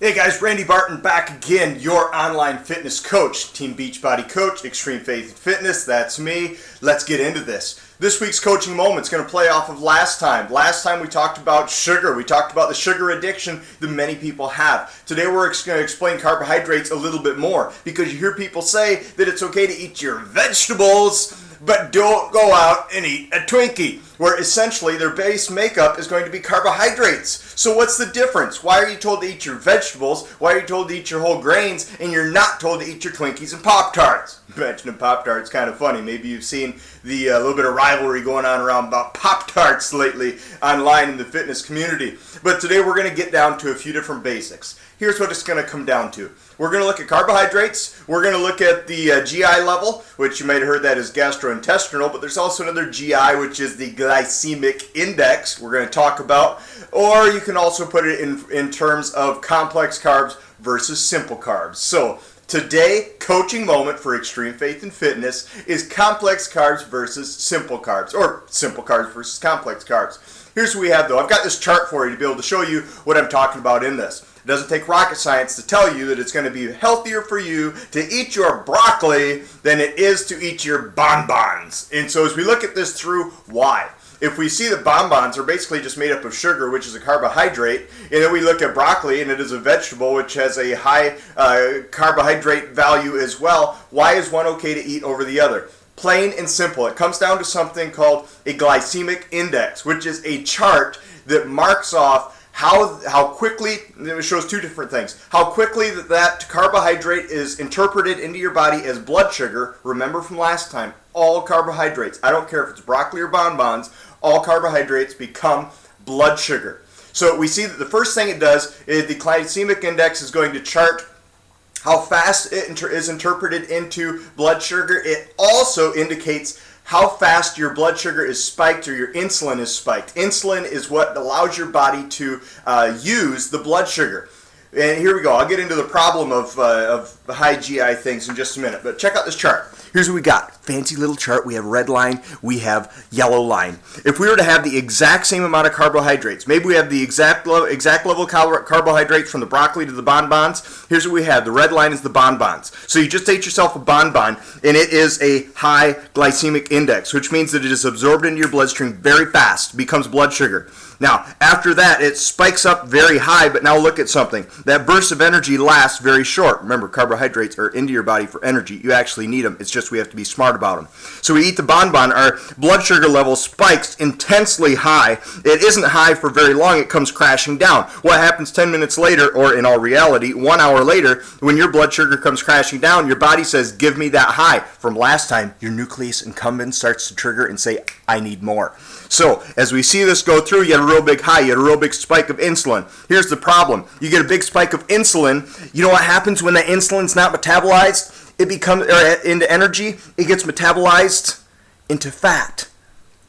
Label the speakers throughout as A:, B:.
A: Hey guys, Randy Barton back again, your online fitness coach, Team Beachbody Coach, Extreme Faith and Fitness, that's me. Let's get into this. This week's coaching moment is going to play off of last time. Last time we talked about sugar. We talked about the sugar addiction that many people have. Today we're going to explain carbohydrates a little bit more because you hear people say that it's okay to eat your vegetables, but don't go out and eat a Twinkie, where essentially their base makeup is going to be carbohydrates. So what's the difference? Why are you told to eat your vegetables? Why are you told to eat your whole grains and you're not told to eat your Twinkies and Pop-Tarts? Mentioning Pop-Tarts kind of funny. Maybe you've seen the little bit of rivalry going on around about Pop-Tarts lately online in the fitness community. But today we're going to get down to a few different basics. Here's what it's going to come down to. We're going to look at carbohydrates. We're going to look at the GI level, which you might have heard that is gastrointestinal, but there's also another GI, which is the glycemic index we're going to talk about. Or you can also put it in terms of complex carbs versus simple carbs. So today, coaching moment for Extreme Faith and Fitness is complex carbs versus simple carbs, or simple carbs versus complex carbs. Here's what we have though. I've got this chart for you to be able to show you what I'm talking about in this. It doesn't take rocket science to tell you that it's going to be healthier for you to eat your broccoli than it is to eat your bonbons. And so as we look at this through, why? If we see that bonbons are basically just made up of sugar, which is a carbohydrate, and then we look at broccoli and it is a vegetable which has a high carbohydrate value as well, why is one okay to eat over the other? Plain and simple. It comes down to something called a glycemic index, which is a chart that marks off how quickly, it shows two different things, how quickly that carbohydrate is interpreted into your body as blood sugar. Remember from last time, all carbohydrates, I don't care if it's broccoli or bonbons, all carbohydrates become blood sugar. So we see that the first thing it does is the glycemic index is going to chart how fast it is interpreted into blood sugar. It also indicates how fast your blood sugar is spiked or your insulin is spiked. Insulin is what allows your body to use the blood sugar. And here we go. I'll get into the problem of high GI things in just a minute. But check out this chart. Here's what we got. Fancy little chart. We have red line. We have yellow line. If we were to have the exact same amount of carbohydrates, maybe we have the exact level of carbohydrates from the broccoli to the bonbons. Here's what we have. The red line is the bonbons. So you just ate yourself a bonbon, and it is a high glycemic index, which means that it is absorbed into your bloodstream very fast, becomes blood sugar. Now, after that, it spikes up very high, but now look at something. That burst of energy lasts very short. Remember, carbohydrates are into your body for energy. You actually need them. It's just we have to be smart about them. So we eat the bonbon. Our blood sugar level spikes intensely high. It isn't high for very long. It comes crashing down. What happens 10 minutes later, or in all reality, 1 hour later, when your blood sugar comes crashing down, your body says, give me that high. From last time, your nucleus accumbens starts to trigger and say, I need more. So, as we see this go through, you get a real big high, you get a real big spike of insulin. Here's the problem. You get a big spike of insulin. You know what happens when that insulin's not metabolized? It becomes into energy. It gets metabolized into fat.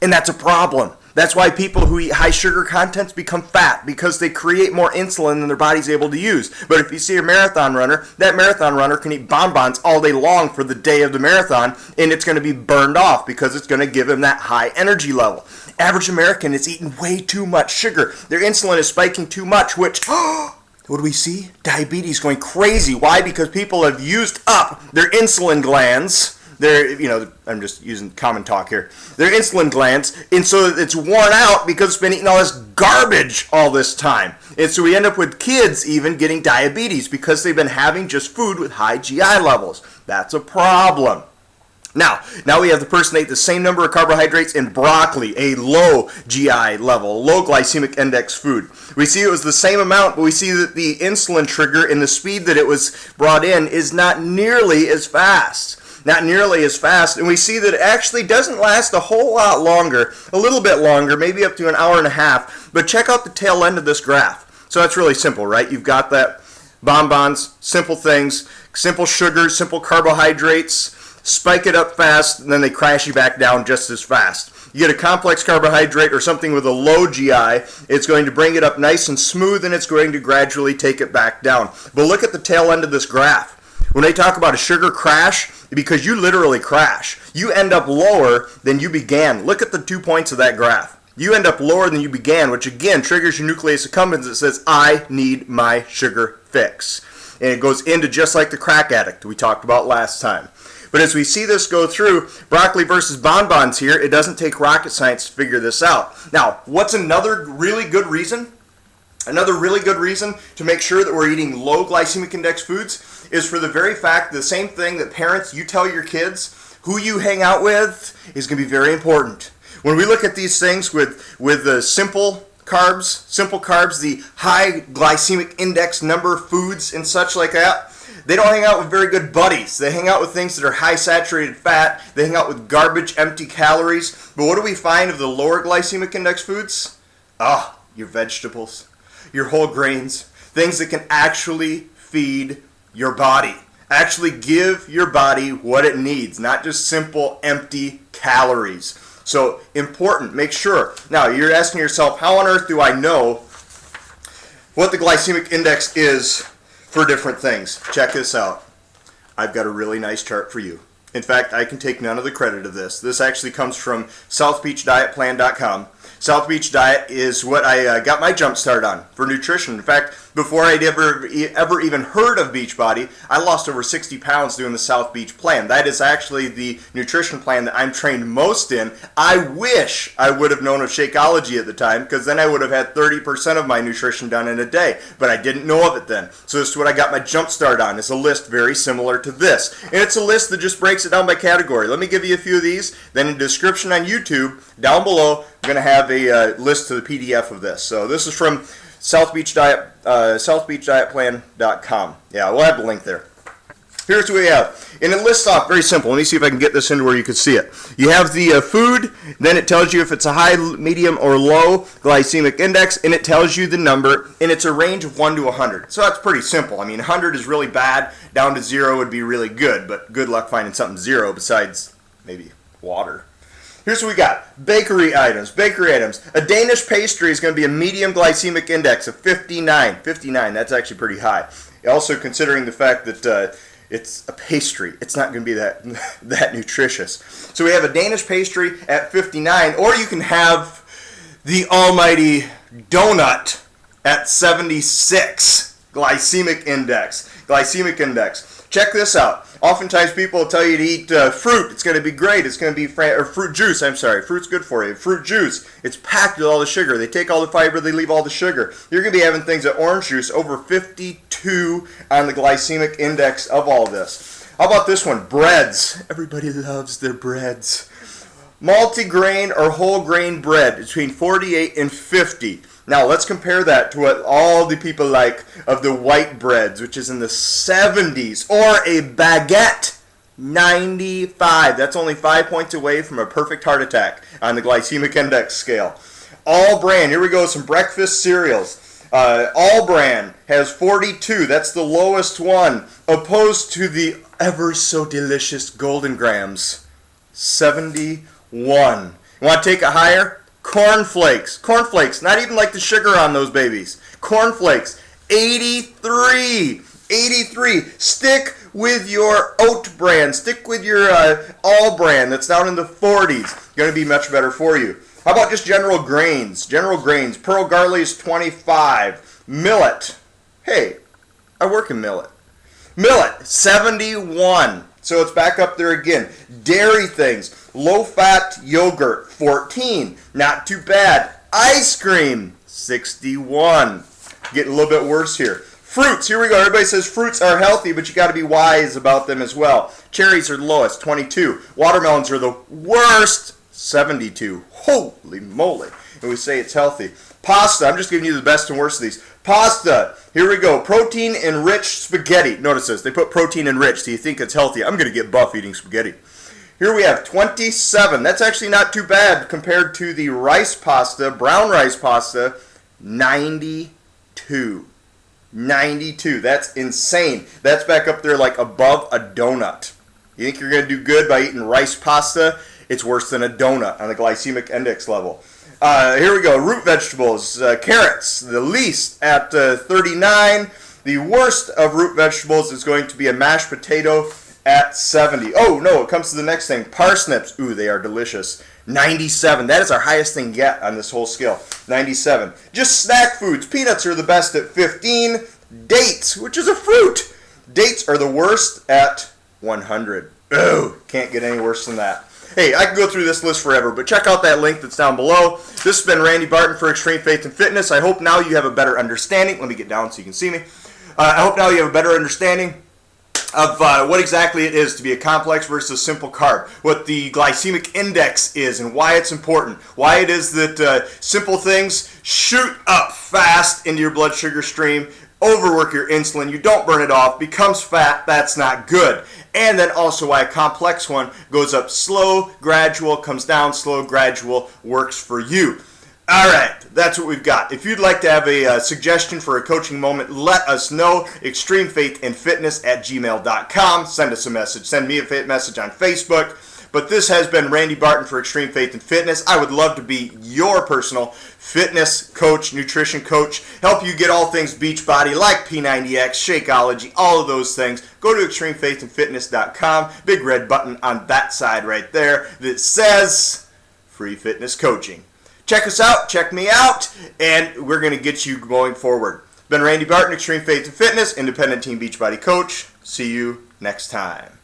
A: And that's a problem. That's why people who eat high sugar contents become fat, because they create more insulin than their body's able to use. But if you see a marathon runner, that marathon runner can eat bonbons all day long for the day of the marathon, and it's going to be burned off because it's going to give him that high energy level. Average American is eating way too much sugar. Their insulin is spiking too much, which, what do we see? Diabetes going crazy. Why? Because people have used up their insulin glands. I'm just using common talk here. Their insulin glands, and so it's worn out because it's been eating all this garbage all this time. And so we end up with kids even getting diabetes because they've been having just food with high GI levels. That's a problem. Now we have the person that ate the same number of carbohydrates in broccoli, a low GI level, low glycemic index food. We see it was the same amount, but we see that the insulin trigger and the speed that it was brought in is not nearly as fast. Not nearly as fast, and we see that it actually doesn't last a whole lot longer, a little bit longer, maybe up to an hour and a half, but check out the tail end of this graph. So that's really simple, right? You've got that bonbons, simple things, simple sugars, simple carbohydrates, spike it up fast, and then they crash you back down just as fast. You get a complex carbohydrate or something with a low GI, it's going to bring it up nice and smooth, and it's going to gradually take it back down. But look at the tail end of this graph. When they talk about a sugar crash, because you literally crash, you end up lower than you began. Look at the 2 points of that graph. you end up lower than you began, which again triggers your nucleus accumbens that says, I need my sugar fix. And it goes into just like the crack addict we talked about last time. But as we see this go through, broccoli versus bonbons here, it doesn't take rocket science to figure this out. Now, what's another really good reason? Another really good reason to make sure that we're eating low glycemic index foods is for the very fact, the same thing that parents, you tell your kids, who you hang out with is going to be very important. When we look at these things with the simple carbs, the high glycemic index number foods and such like that, they don't hang out with very good buddies. They hang out with things that are high saturated fat. They hang out with garbage, empty calories. But what do we find of the lower glycemic index foods? Your vegetables, your whole grains, things that can actually feed your body. Actually give your body what it needs, not just simple empty calories. So important, make sure. Now you're asking yourself, how on earth do I know what the glycemic index is for different things? Check this out. I've got a really nice chart for you. In fact, I can take none of the credit of this. This actually comes from southbeachdietplan.com. South Beach Diet is what I got my jump start on for nutrition. In fact, before I'd ever even heard of Beachbody, I lost over 60 pounds doing the South Beach plan. That is actually the nutrition plan that I'm trained most in. I wish I would have known of Shakeology at the time, because then I would have had 30% of my nutrition done in a day. But I didn't know of it then. So this is what I got my jump start on. It's a list very similar to this. And it's a list that just breaks it down by category. Let me give you a few of these. Then in the description on YouTube, down below, I'm going to have a list to the PDF of this. So this is from South Beach Diet, southbeachdietplan.com. Yeah, we'll have the link there. Here's what we have. And it lists off, very simple. Let me see if I can get this into where you can see it. You have the food, then it tells you if it's a high, medium, or low glycemic index, and it tells you the number, and it's a range of 1 to 100. So that's pretty simple. I mean, 100 is really bad, down to 0 would be really good, but good luck finding something 0 besides maybe water. Here's what we got. Bakery items. A Danish pastry is going to be a medium glycemic index of 59. 59, that's actually pretty high. Also considering the fact that it's a pastry, it's not going to be that nutritious. So we have a Danish pastry at 59, or you can have the almighty donut at 76 glycemic index. Check this out. Oftentimes people will tell you to eat fruit. It's going to be great. It's going to be fruit juice. Fruit's good for you. Fruit juice. It's packed with all the sugar. They take all the fiber. They leave all the sugar. You're going to be having things like orange juice over 52 on the glycemic index of all this. How about this one? Breads. Everybody loves their breads. Multigrain or whole grain bread between 48 and 50. Now let's compare that to what all the people like of the white breads, which is in the 70s, or a baguette, 95. That's only 5 points away from a perfect heart attack on the glycemic index scale. All Bran, here we go, some breakfast cereals. All Bran has 42. That's the lowest one, opposed to the ever so delicious Golden Grams, 71. You want to take it higher? Cornflakes, not even like the sugar on those babies. Cornflakes, 83. Stick with your oat brand. Stick with your all brand that's down in the 40s. Going to be much better for you. How about just general grains? Pearl Garley is 25. Millet. Hey, I work in millet. Millet, 71. So it's back up there again. Dairy things. Low-fat yogurt, 14. Not too bad. Ice cream, 61. Getting a little bit worse here. Fruits, here we go. Everybody says fruits are healthy, but you got to be wise about them as well. Cherries are the lowest, 22. Watermelons are the worst, 72. Holy moly. And we say it's healthy. Pasta, I'm just giving you the best and worst of these. Pasta, here we go. Protein-enriched spaghetti. Notice this. They put protein-enriched. Do you think it's healthy? I'm going to get buff eating spaghetti. Here we have 27. That's actually not too bad compared to the rice pasta, brown rice pasta, 92. 92. That's insane. That's back up there like above a donut. You think you're going to do good by eating rice pasta? It's worse than a donut on the glycemic index level. Here we go. Root vegetables. Carrots, the least at 39. The worst of root vegetables is going to be a mashed potato at 70. Oh, no, it comes to the next thing. Parsnips. Ooh, they are delicious. 97. That is our highest thing yet on this whole scale. 97. Just snack foods. Peanuts are the best at 15. Dates, which is a fruit. Dates are the worst at 100. Oh, can't get any worse than that. Hey, I can go through this list forever, but check out that link that's down below. This has been Randy Barton for Extreme Faith and Fitness. I hope now you have a better understanding. Let me get down so you can see me. I hope now you have a better understanding of what exactly it is to be a complex versus simple carb, what the glycemic index is and why it's important, why it is that simple things shoot up fast into your blood sugar stream, overwork your insulin, you don't burn it off, becomes fat, that's not good. And then also why a complex one goes up slow, gradual, comes down slow, gradual, works for you. All right, that's what we've got. If you'd like to have a suggestion for a coaching moment, let us know. extremefaithandfitness@gmail.com. Send us a message. Send me a message on Facebook. But this has been Randy Barton for Extreme Faith and Fitness. I would love to be your personal fitness coach, nutrition coach, help you get all things Beachbody like P90X, Shakeology, all of those things. Go to extremefaithandfitness.com. Big red button on that side right there that says free fitness coaching. Check us out, check me out, and we're going to get you going forward. Been Randy Barton, Extreme Faith and Fitness, independent Team Beachbody coach. See you next time.